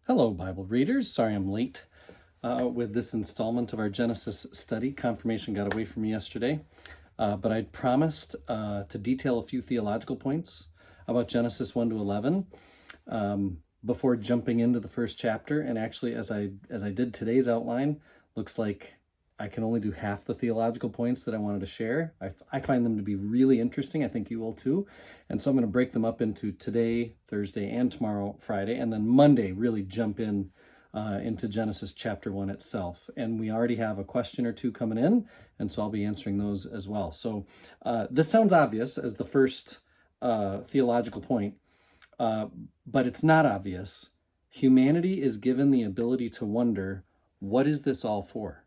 Hello, Bible readers. Sorry I'm late with this installment of our Genesis study. Confirmation got away from me yesterday, but I promised to detail a few theological points about Genesis 1 to 11 before jumping into the first chapter. And actually, as I did today's outline, looks like I can only do half the theological points that I wanted to share. I find them to be really interesting. I think you will too. And so I'm going to break them up into today, Thursday, and tomorrow, Friday, and then Monday really jump into Genesis chapter 1 itself. And we already have a question or two coming in, and so I'll be answering those as well. So this sounds obvious as the first theological point, but it's not obvious. Humanity is given the ability to wonder, what is this all for?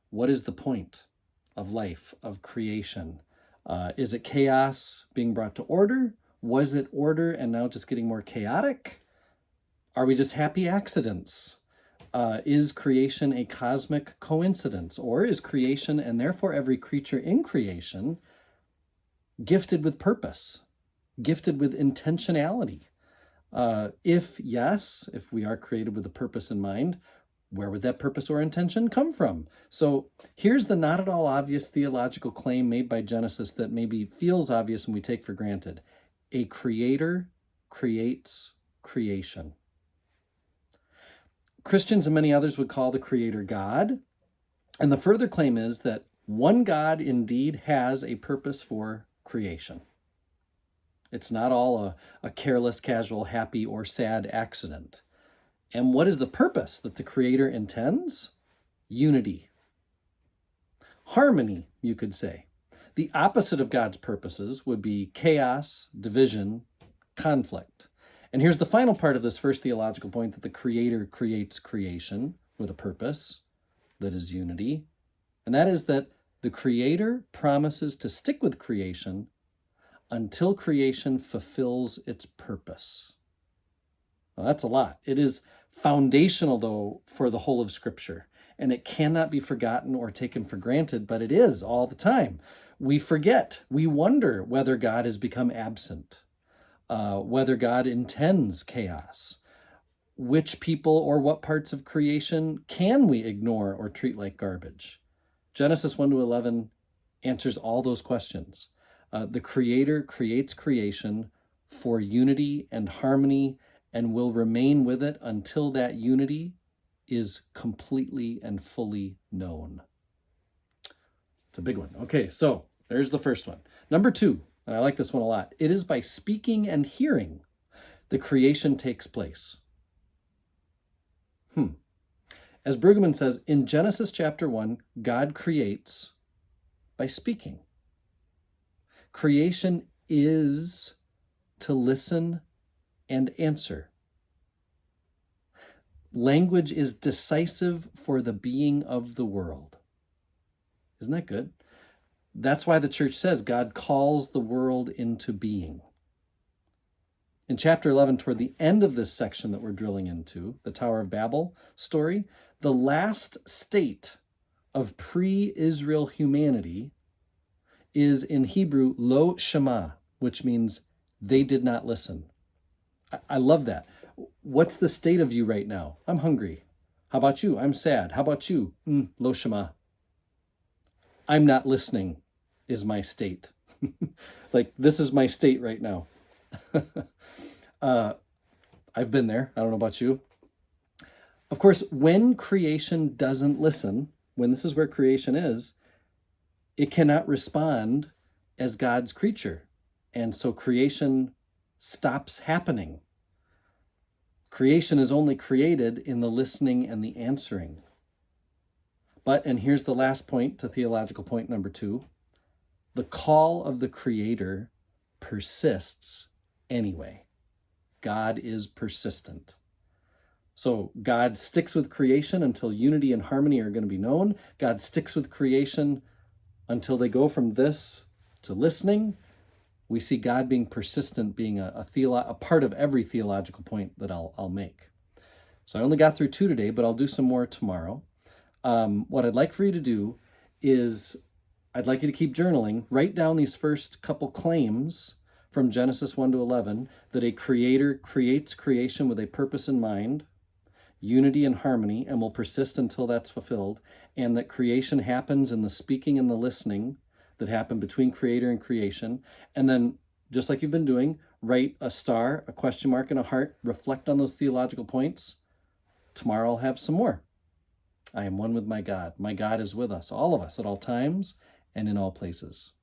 What is the point of life, of creation? Is it chaos being brought to order? Was it order and now just getting more chaotic? Are we just happy accidents? Is creation a cosmic coincidence? Or is creation, and therefore every creature in creation, gifted with purpose, gifted with intentionality? If yes, if we are created with a purpose in mind, where would that purpose or intention come from? So here's the not at all obvious theological claim made by Genesis that maybe feels obvious and we take for granted. A creator creates creation. Christians and many others would call the creator God. And the further claim is that one God indeed has a purpose for creation. It's not all a careless, casual, happy, or sad accident. And what is the purpose that the Creator intends? Unity. Harmony, you could say. The opposite of God's purposes would be chaos, division, conflict. And here's the final part of this first theological point, that the Creator creates creation with a purpose that is unity. And that is that the Creator promises to stick with creation until creation fulfills its purpose. Well, that's a lot. It is foundational, though, for the whole of Scripture, and it cannot be forgotten or taken for granted, but it is all the time. We forget. We wonder whether God has become absent, whether God intends chaos, which people or what parts of creation can we ignore or treat like garbage. Genesis 1 to 11 answers all those questions. The Creator creates creation for unity and harmony, and will remain with it until that unity is completely and fully known. It's a big one. Okay, so there's the first one. Number two, and I like this one a lot. It is by speaking and hearing the creation takes place. As Brueggemann says, in Genesis chapter 1, God creates by speaking. Creation is to listen and answer. Language is decisive for the being of the world. Isn't that good? That's why the church says God calls the world into being. In chapter 11, toward the end of this section that we're drilling into, the Tower of Babel story, the last state of pre-Israel humanity is in Hebrew, lo shema, which means they did not listen. I love that. What's the state of you right now? I'm hungry. How about you? I'm sad. How about you? Lo shema. I'm not listening is my state. Like, this is my state right now. I've been there. I don't know about you. Of course, when creation doesn't listen, when this is where creation is, it cannot respond as God's creature. And so creation stops happening. Creation is only created in the listening and the answering. But, and here's the last point to theological point number 2, the call of the Creator persists anyway. God is persistent. So God sticks with creation until unity and harmony are going to be known. God sticks with creation until they go from this to listening. We see God being persistent, being a part of every theological point that I'll make. So I only got through 2 today, but I'll do some more tomorrow. What I'd like for you to do is, I'd like you to keep journaling. Write down these first couple claims from Genesis 1 to 11, that a creator creates creation with a purpose in mind, unity and harmony and will persist until that's fulfilled, and that creation happens in the speaking and the listening that happen between creator and creation. And then, just like you've been doing, write a star, a question mark, and a heart, reflect on those theological points. Tomorrow I'll have some more. I am one with my God. My God is with us, all of us, at all times and in all places.